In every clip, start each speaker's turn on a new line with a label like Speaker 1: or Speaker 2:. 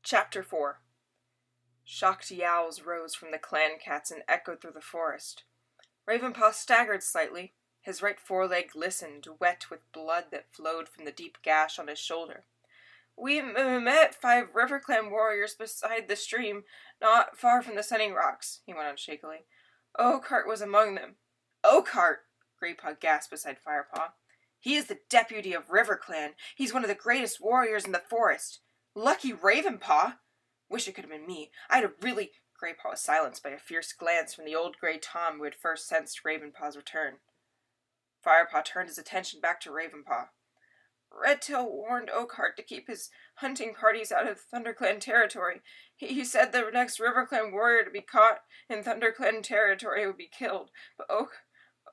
Speaker 1: Chapter 4. Shocked yowls rose from the clan cats and echoed through the forest. Ravenpaw staggered slightly. His right foreleg glistened, wet with blood that flowed from the deep gash on his shoulder. "We met 5 River Clan warriors beside the stream, not far from the Sunning Rocks," he went on shakily. "Oakheart was among them." "Oakheart!" Greypaw gasped beside Firepaw. "He is the deputy of River Clan. He's one of the greatest warriors in the forest. Lucky Ravenpaw! Wish it could have been me. I'd have really—" Greypaw was silenced by a fierce glance from the old grey Tom who had first sensed Ravenpaw's return. Firepaw turned his attention back to Ravenpaw. "Redtail warned Oakheart to keep his hunting parties out of ThunderClan territory. He said the next RiverClan warrior to be caught in ThunderClan territory would be killed, but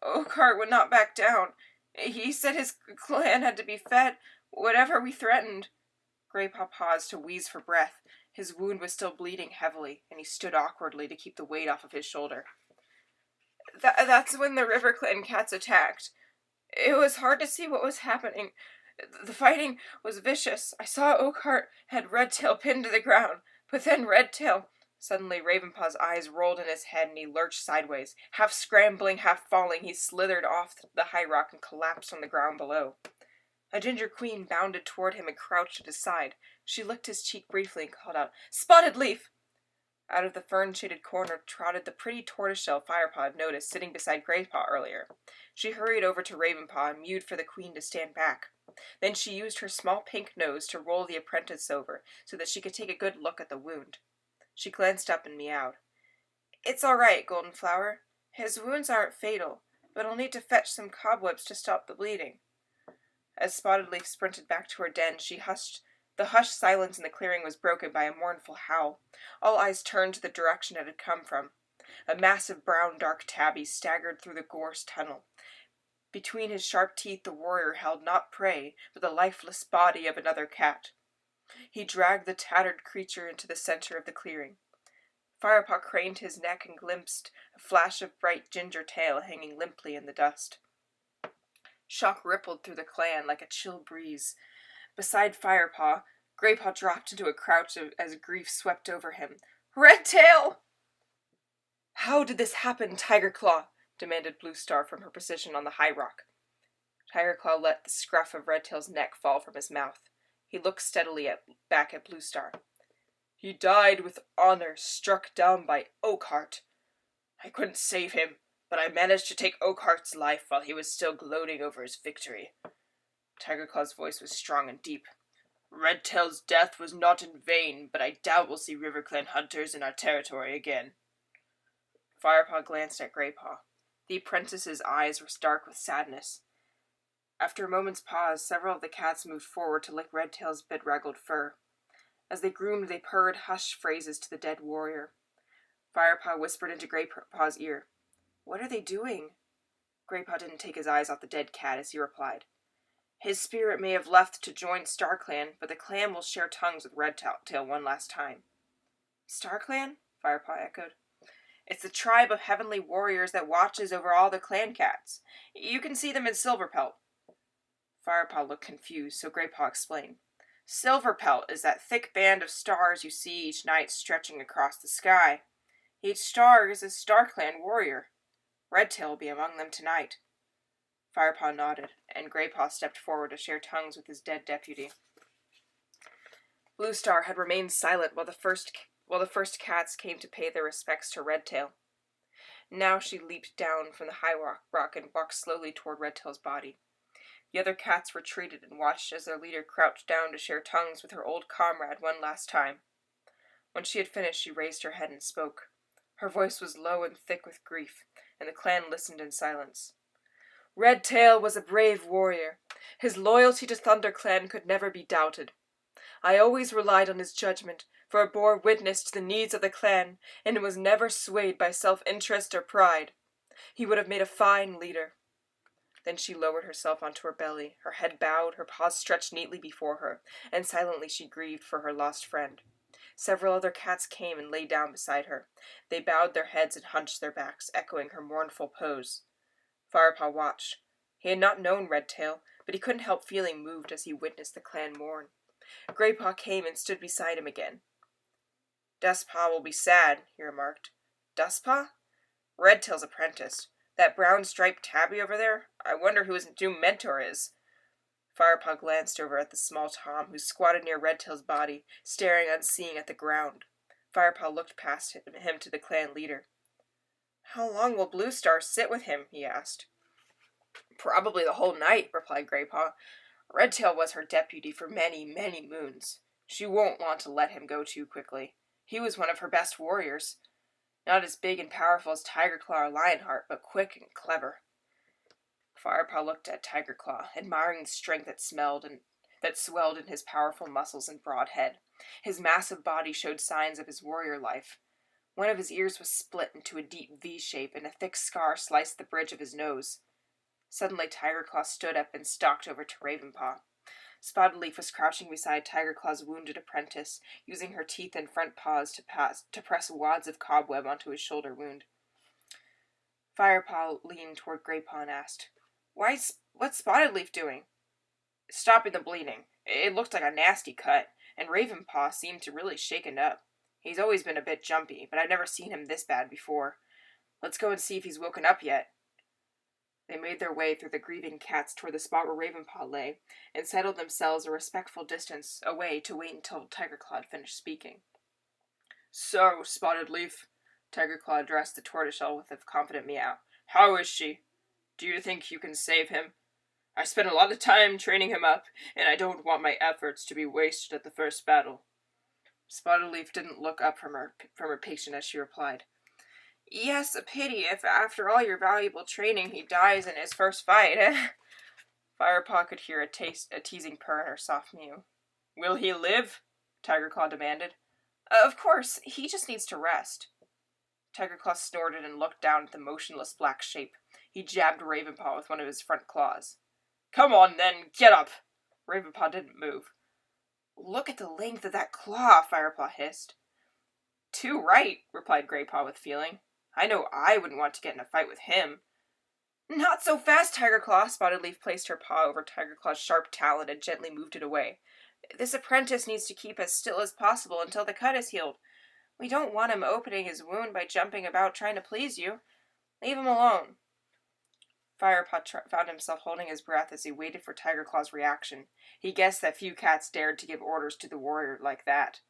Speaker 1: Oakheart would not back down. He said his clan had to be fed whatever we threatened." Greypaw paused to wheeze for breath. His wound was still bleeding heavily, and he stood awkwardly to keep the weight off of his shoulder. That's when the River Clan cats attacked. It was hard to see what was happening. The fighting was vicious. I saw Oakheart had Redtail pinned to the ground, but then Redtail— Suddenly Ravenpaw's eyes rolled in his head and he lurched sideways. Half scrambling, half falling, he slithered off the high rock and collapsed on the ground below. A ginger queen bounded toward him and crouched at his side. She licked his cheek briefly and called out, "Spotted Leaf!" Out of the fern-shaded corner trotted the pretty tortoiseshell Firepaw had noticed sitting beside Greypaw earlier. She hurried over to Ravenpaw and mewed for the queen to stand back. Then she used her small pink nose to roll the apprentice over so that she could take a good look at the wound. She glanced up and meowed. "It's all right, Golden Flower. His wounds aren't fatal, but I'll need to fetch some cobwebs to stop the bleeding." As Spotted Leaf sprinted back to her den, the hushed silence in the clearing was broken by a mournful howl. All eyes turned to the direction it had come from. A massive brown dark tabby staggered through the gorse tunnel. Between his sharp teeth the warrior held not prey, but the lifeless body of another cat. He dragged the tattered creature into the center of the clearing. Firepaw craned his neck and glimpsed a flash of bright ginger tail hanging limply in the dust. Shock rippled through the clan like a chill breeze. Beside Firepaw, Greypaw dropped into a crouch as grief swept over him. "Redtail!" "How did this happen, Tigerclaw?" demanded Bluestar from her position on the high rock. Tigerclaw let the scruff of Redtail's neck fall from his mouth. He looked steadily back at Bluestar. "He died with honor, struck down by Oakheart. I couldn't save him, but I managed to take Oakheart's life while he was still gloating over his victory." Tigerclaw's voice was strong and deep. "Redtail's death was not in vain, but I doubt we'll see RiverClan hunters in our territory again." Firepaw glanced at Greypaw. The apprentice's eyes were dark with sadness. After a moment's pause, several of the cats moved forward to lick Redtail's bedraggled fur. As they groomed, they purred hushed phrases to the dead warrior. Firepaw whispered into Greypaw's ear, "What are they doing?" Greypaw didn't take his eyes off the dead cat as he replied, "His spirit may have left to join StarClan, but the clan will share tongues with Redtail one last time." "StarClan?" Firepaw echoed. "It's the tribe of heavenly warriors that watches over all the clan cats. You can see them in Silverpelt." Firepaw looked confused, so Greypaw explained. "Silverpelt is that thick band of stars you see each night stretching across the sky. Each star is a StarClan warrior. Redtail will be among them tonight." Firepaw nodded, and Greypaw stepped forward to share tongues with his dead deputy. Bluestar had remained silent while the first cats came to pay their respects to Redtail. Now she leaped down from the high rock and walked slowly toward Redtail's body. The other cats retreated and watched as their leader crouched down to share tongues with her old comrade one last time. When she had finished, she raised her head and spoke. Her voice was low and thick with grief, and the clan listened in silence. "Redtail was a brave warrior. His loyalty to ThunderClan could never be doubted. I always relied on his judgment, for it bore witness to the needs of the clan, and it was never swayed by self-interest or pride. He would have made a fine leader." Then she lowered herself onto her belly, her head bowed, her paws stretched neatly before her, and silently she grieved for her lost friend. Several other cats came and lay down beside her. They bowed their heads and hunched their backs, echoing her mournful pose. Firepaw watched. He had not known Redtail, but he couldn't help feeling moved as he witnessed the clan mourn. Greypaw came and stood beside him again. Dustpaw will be sad, he remarked. Dustpaw? Redtail's apprentice. That brown striped tabby over there? I wonder who his new mentor is. Firepaw glanced over at the small Tom, who squatted near Redtail's body, staring unseeing at the ground. Firepaw looked past him to the clan leader. How long will Bluestar sit with him? He asked. Probably the whole night, replied Graypaw. Redtail was her deputy for many, many moons. She won't want to let him go too quickly. He was one of her best warriors. Not as big and powerful as Tigerclaw or Lionheart, but quick and clever. Firepaw looked at Tigerclaw, admiring the strength that swelled in his powerful muscles and broad head. His massive body showed signs of his warrior life. One of his ears was split into a deep V shape, and a thick scar sliced the bridge of his nose. Suddenly Tigerclaw stood up and stalked over to Ravenpaw. Spotted Leaf was crouching beside Tigerclaw's wounded apprentice, using her teeth and front paws to press wads of cobweb onto his shoulder wound. Firepaw leaned toward Graypaw and asked, What's Spotted Leaf doing? Stopping the bleeding. It looked like a nasty cut, and Ravenpaw seemed to really shaken up. He's always been a bit jumpy, but I've never seen him this bad before. Let's go and see if he's woken up yet. They made their way through the grieving cats toward the spot where Ravenpaw lay, and settled themselves a respectful distance away to wait until Tigerclaw had finished speaking. So, Spotted Leaf, Tigerclaw addressed the tortoiseshell with a confident meow. How is she? Do you think you can save him? I spent a lot of time training him up, and I don't want my efforts to be wasted at the first battle. Spotted Leaf didn't look up from her patient as she replied. Yes, a pity if after all your valuable training he dies in his first fight. Firepaw could hear a teasing purr in her soft mew. Will he live? Tigerclaw demanded. Of course, he just needs to rest. Tigerclaw snorted and looked down at the motionless black shape. He jabbed Ravenpaw with one of his front claws. Come on, then, get up! Ravenpaw didn't move. Look at the length of that claw, Firepaw hissed. Too right, replied Graypaw with feeling. I know I wouldn't want to get in a fight with him. Not so fast, Tigerclaw. Spotted Leaf placed her paw over Tigerclaw's sharp talon and gently moved it away. This apprentice needs to keep as still as possible until the cut is healed. We don't want him opening his wound by jumping about trying to please you. Leave him alone. Firepaw found himself holding his breath as he waited for Tigerclaw's reaction. He guessed that few cats dared to give orders to the warrior like that.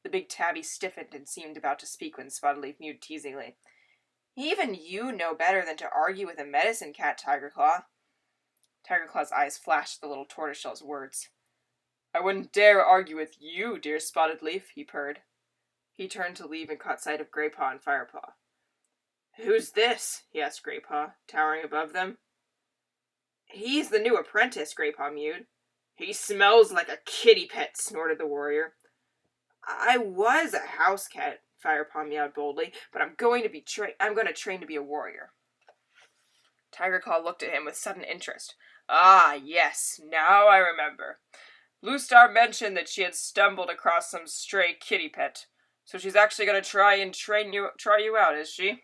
Speaker 1: The big tabby stiffened and seemed about to speak when Spotted Leaf mewed teasingly. Even you know better than to argue with a medicine cat, Tigerclaw. Tigerclaw's eyes flashed at the little tortoiseshell's words. I wouldn't dare argue with you, dear Spotted Leaf, he purred. He turned to leave and caught sight of Graypaw and Firepaw. Who's this? He asked Graypaw, towering above them. He's the new apprentice, Graypaw mewed. He smells like a kitty pet, snorted the warrior. I was a house cat, Firepaw meowed boldly, but I'm going to train to be a warrior. Tigerclaw looked at him with sudden interest. Ah, yes, now I remember. Bluestar mentioned that she had stumbled across some stray kitty pet, so she's actually going to try you out, is she?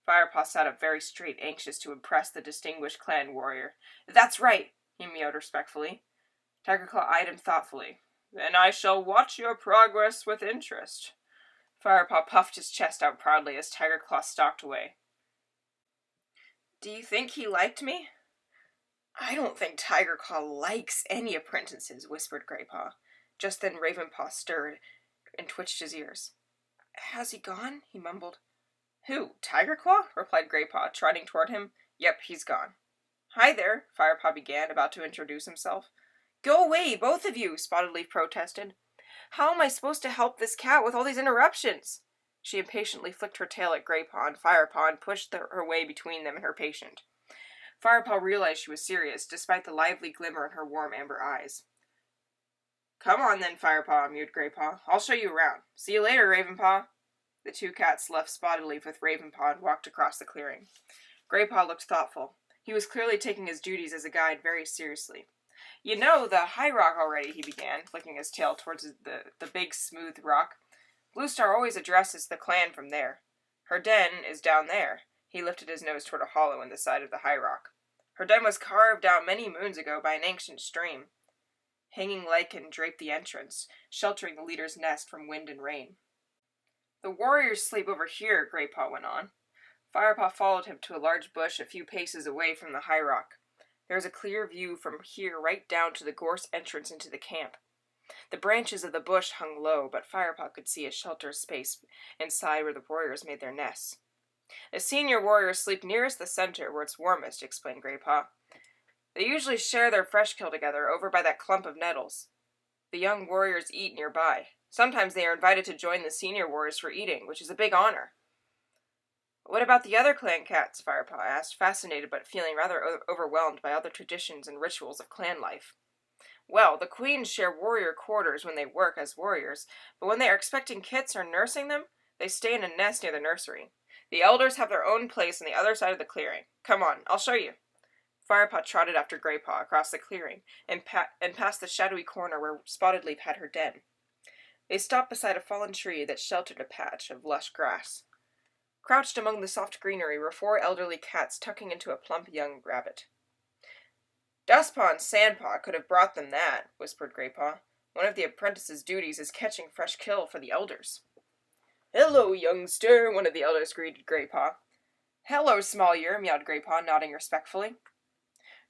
Speaker 1: Firepaw sat up very straight, anxious to impress the distinguished clan warrior. That's right, he meowed respectfully. Tigerclaw eyed him thoughtfully. Then I shall watch your progress with interest. Firepaw puffed his chest out proudly as Tigerclaw stalked away. Do you think he liked me? I don't think Tigerclaw likes any apprentices, whispered Graypaw. Just then Ravenpaw stirred and twitched his ears. Has he gone? He mumbled. Who, Tigerclaw? Replied Graypaw, trotting toward him. Yep, he's gone. Hi there, Firepaw began, about to introduce himself. Go away, both of you, Spotted Leaf protested. How am I supposed to help this cat with all these interruptions? She impatiently flicked her tail at Graypaw and Firepaw and pushed her way between them and her patient. Firepaw realized she was serious, despite the lively glimmer in her warm amber eyes. Come on then, Firepaw, mewed Graypaw. I'll show you around. See you later, Ravenpaw. The two cats left Spotted Leaf with Ravenpaw and walked across the clearing. Graypaw looked thoughtful. He was clearly taking his duties as a guide very seriously. You know the high rock already, he began, flicking his tail towards the big, smooth rock. Bluestar always addresses the clan from there. Her den is down there. He lifted his nose toward a hollow in the side of the high rock. Her den was carved out many moons ago by an ancient stream. Hanging lichen draped the entrance, sheltering the leader's nest from wind and rain. The warriors sleep over here, Greypaw went on. Firepaw followed him to a large bush a few paces away from the high rock. There was a clear view from here right down to the gorse entrance into the camp. The branches of the bush hung low, but Firepaw could see a shelter space inside where the warriors made their nests. The senior warriors sleep nearest the center, where it's warmest, explained Greypaw. They usually share their fresh kill together over by that clump of nettles. The young warriors eat nearby. Sometimes they are invited to join the senior warriors for eating, which is a big honor. What about the other clan cats? Firepaw asked, fascinated but feeling rather overwhelmed by all the traditions and rituals of clan life. Well, the queens share warrior quarters when they work as warriors, but when they are expecting kits or nursing them, they stay in a nest near the nursery. The elders have their own place on the other side of the clearing. Come on, I'll show you. Firepaw trotted after Greypaw across the clearing and past the shadowy corner where Spotted Leaf had her den. They stopped beside a fallen tree that sheltered a patch of lush grass. Crouched among the soft greenery were 4 elderly cats tucking into a plump young rabbit. Dustpaw and Sandpaw could have brought them that, whispered Greypaw. One of the apprentice's duties is catching fresh kill for the elders. Hello, youngster, one of the elders greeted Greypaw. Hello, Small Ear, meowed Greypaw, nodding respectfully.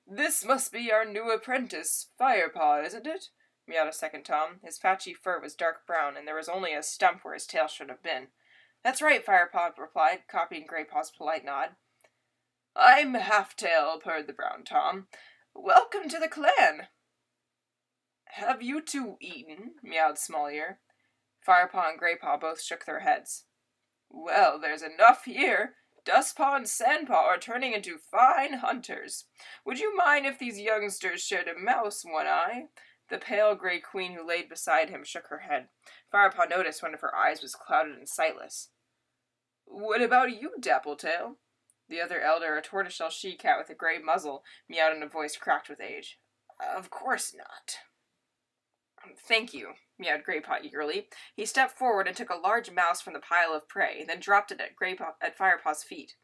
Speaker 1: This must be our new apprentice, Firepaw, isn't it? Meowed a second Tom. His patchy fur was dark brown, and there was only a stump where his tail should have been. That's right, Firepaw replied, copying Greypaw's polite nod. I'm Halftail, purred the brown Tom. Welcome to the clan. Have you two eaten? Meowed Small Ear. Firepaw and Greypaw both shook their heads. Well, there's enough here. Dustpaw and Sandpaw are turning into fine hunters. Would you mind if these youngsters shared a mouse, One-Eye? The pale grey queen who laid beside him shook her head. Firepaw noticed one of her eyes was clouded and sightless. What about you, Dappletail? The other elder, a tortoiseshell she-cat with a grey muzzle, meowed in a voice cracked with age. Of course not. Thank you, meowed Greypaw eagerly. He stepped forward and took a large mouse from the pile of prey, then dropped it at Firepaw's feet.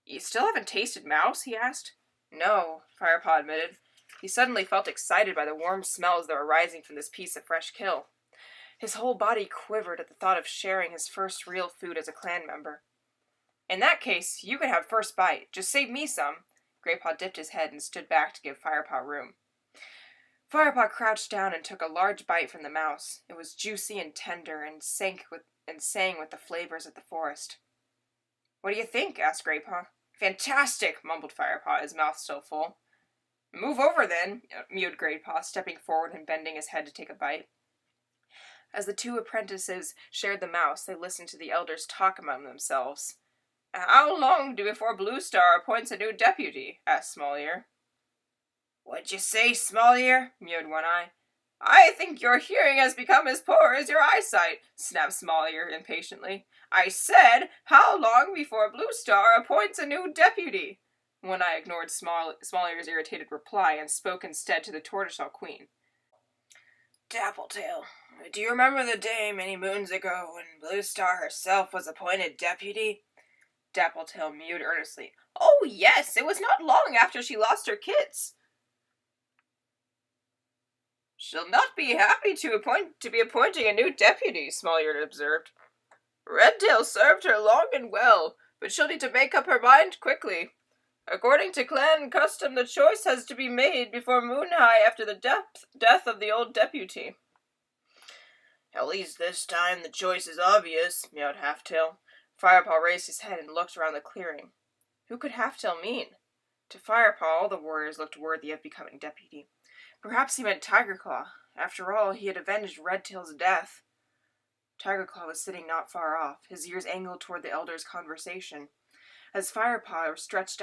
Speaker 1: You still haven't tasted mouse? He asked. No, Firepaw admitted. He suddenly felt excited by the warm smells that were rising from this piece of fresh kill. His whole body quivered at the thought of sharing his first real food as a clan member. In that case, you can have first bite. Just save me some. Greypaw dipped his head and stood back to give Firepaw room. Firepaw crouched down and took a large bite from the mouse. It was juicy and tender and sang with the flavors of the forest. What do you think? Asked Greypaw. Fantastic, mumbled Firepaw, his mouth still full. Move over, then, mewed Greypaw, stepping forward and bending his head to take a bite. As the 2 apprentices shared the mouse, they listened to the elders talk among themselves. How long before Blue Star appoints a new deputy? Asked Small Ear. What'd you say, Small Ear? Mewed One-Eye. I think your hearing has become as poor as your eyesight, snapped Small Ear impatiently. I said, how long before Blue Star appoints a new deputy? One-Eye ignored Small Ear's irritated reply and spoke instead to the tortoiseshell queen. Dappletail, do you remember the day many moons ago when Blue Star herself was appointed deputy? Dappletail mewed earnestly. Oh, yes, it was not long after she lost her kits. She'll not be happy to be appointing a new deputy, Small Ear observed. Redtail served her long and well, but she'll need to make up her mind quickly. According to clan custom, the choice has to be made before Moon High after the death of the old deputy. At least this time the choice is obvious, meowed Halftail. Firepaw raised his head and looked around the clearing. Who could Halftail mean? To Firepaw, all the warriors looked worthy of becoming deputy. Perhaps he meant Tigerclaw. After all, he had avenged Redtail's death. Tigerclaw was sitting not far off, his ears angled toward the elders' conversation. As Firepaw stretched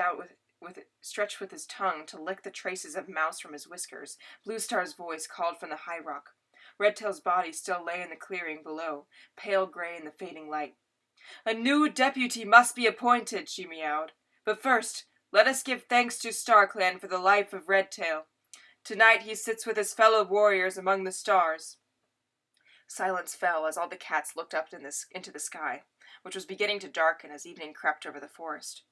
Speaker 1: with his tongue to lick the traces of mouse from his whiskers, Blue Star's voice called from the high rock. Redtail's body still lay in the clearing below, pale gray in the fading light. A new deputy must be appointed, she meowed. But first, let us give thanks to StarClan for the life of Redtail. Tonight he sits with his fellow warriors among the stars. Silence fell as all the cats looked up into the sky, which was beginning to darken as evening crept over the forest.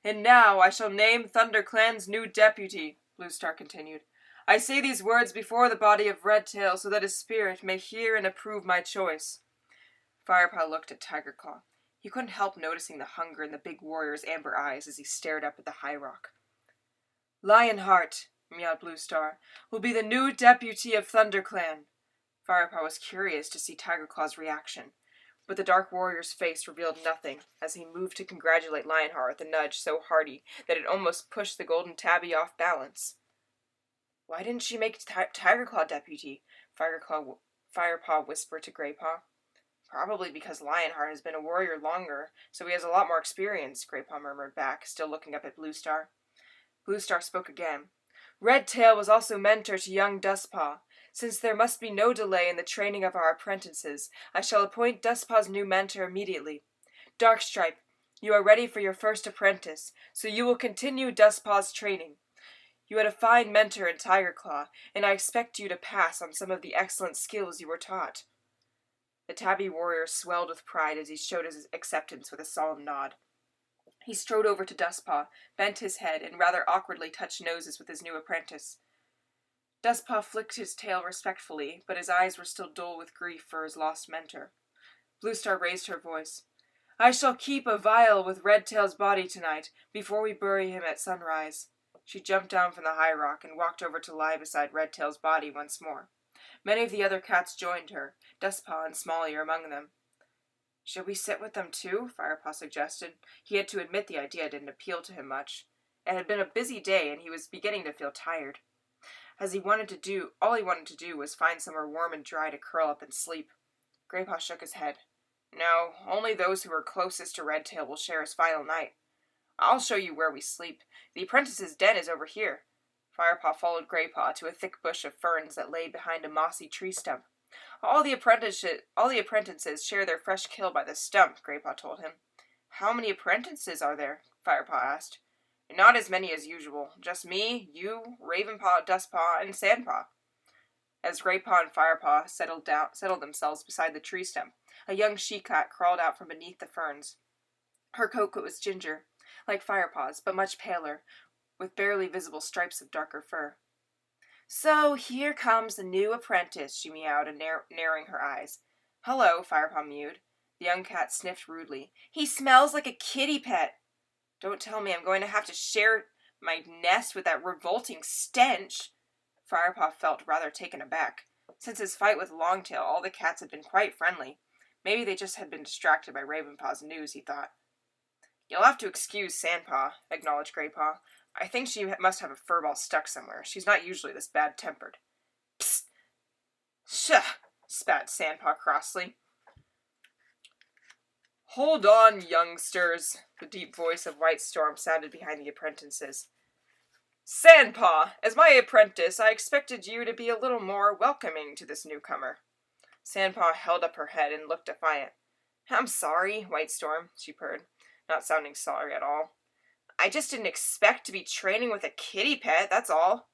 Speaker 1: And now I shall name ThunderClan's new deputy, Blue Star continued. I say these words before the body of Redtail so that his spirit may hear and approve my choice. Firepaw looked at Tigerclaw. He couldn't help noticing the hunger in the big warrior's amber eyes as he stared up at the high rock. Lionheart, meowed Bluestar, will be the new deputy of ThunderClan. Firepaw was curious to see Tigerclaw's reaction, but the dark warrior's face revealed nothing as he moved to congratulate Lionheart with a nudge so hearty that it almost pushed the golden tabby off balance. Why didn't she make Tigerclaw deputy? Firepaw whispered to Greypaw. Probably because Lionheart has been a warrior longer, so he has a lot more experience, Greypaw murmured back, still looking up at Bluestar. Bluestar spoke again. Redtail was also mentor to young Dustpaw. Since there must be no delay in the training of our apprentices, I shall appoint Dustpaw's new mentor immediately. Darkstripe, you are ready for your first apprentice, so you will continue Dustpaw's training. You had a fine mentor in Tigerclaw, and I expect you to pass on some of the excellent skills you were taught. The tabby warrior swelled with pride as he showed his acceptance with a solemn nod. He strode over to Dustpaw, bent his head, and rather awkwardly touched noses with his new apprentice. Dustpaw flicked his tail respectfully, but his eyes were still dull with grief for his lost mentor. Bluestar raised her voice. I shall keep a vial with Redtail's body tonight, before we bury him at sunrise. She jumped down from the high rock and walked over to lie beside Redtail's body once more. Many of the other cats joined her, Dustpaw and Smallyear among them. Should we sit with them too? Firepaw suggested. He had to admit the idea didn't appeal to him much. It had been a busy day, and he was beginning to feel tired. All he wanted to do was find somewhere warm and dry to curl up and sleep. Greypaw shook his head. No, only those who are closest to Redtail will share his final night. I'll show you where we sleep. The apprentice's den is over here. Firepaw followed Greypaw to a thick bush of ferns that lay behind a mossy tree stump. All the apprentices share their fresh kill by the stump, Greypaw told him. How many apprentices are there? Firepaw asked. Not as many as usual. Just me, you, Ravenpaw, Dustpaw, and Sandpaw. As Greypaw and Firepaw settled themselves beside the tree stump, a young she-cat crawled out from beneath the ferns. Her coat was ginger, like Firepaw's, but much paler, with barely visible stripes of darker fur. So here comes the new apprentice, she meowed, narrowing her eyes. Hello, Firepaw mewed. The young cat sniffed rudely. He smells like a kitty pet. Don't tell me I'm going to have to share my nest with that revolting stench. Firepaw felt rather taken aback. Since his fight with Longtail, all the cats had been quite friendly. Maybe they just had been distracted by Ravenpaw's news, he thought. You'll have to excuse Sandpaw, acknowledged Greypaw. I think she must have a furball stuck somewhere. She's not usually this bad-tempered. Psst! Pshaw! Spat Sandpaw crossly. Hold on, youngsters, the deep voice of White Storm sounded behind the apprentices. Sandpaw, as my apprentice, I expected you to be a little more welcoming to this newcomer. Sandpaw held up her head and looked defiant. I'm sorry, White Storm, she purred, not sounding sorry at all. I just didn't expect to be training with a kitty pet, that's all.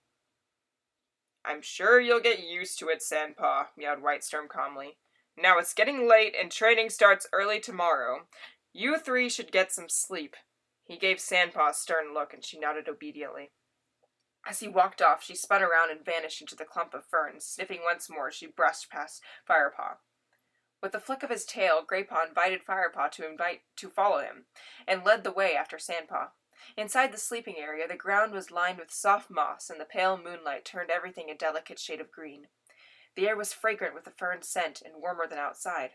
Speaker 1: I'm sure you'll get used to it, Sandpaw, meowed White Storm calmly. Now it's getting late and training starts early tomorrow. You three should get some sleep. He gave Sandpaw a stern look and she nodded obediently. As he walked off, she spun around and vanished into the clump of ferns, sniffing once more as she brushed past Firepaw. With a flick of his tail, Greypaw invited Firepaw to follow him, and led the way after Sandpaw. Inside the sleeping area, the ground was lined with soft moss, and the pale moonlight turned everything a delicate shade of green. The air was fragrant with the fern scent and warmer than outside.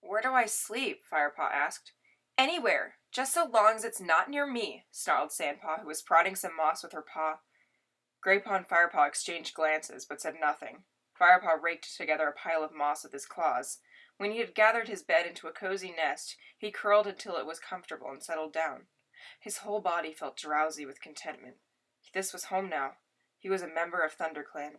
Speaker 1: Where do I sleep? Firepaw asked. Anywhere, just so long as it's not near me, snarled Sandpaw, who was prodding some moss with her paw. Greypaw and Firepaw exchanged glances, but said nothing. Firepaw raked together a pile of moss with his claws. When he had gathered his bed into a cozy nest, he curled until it was comfortable and settled down. His whole body felt drowsy with contentment. This was home now. He was a member of ThunderClan.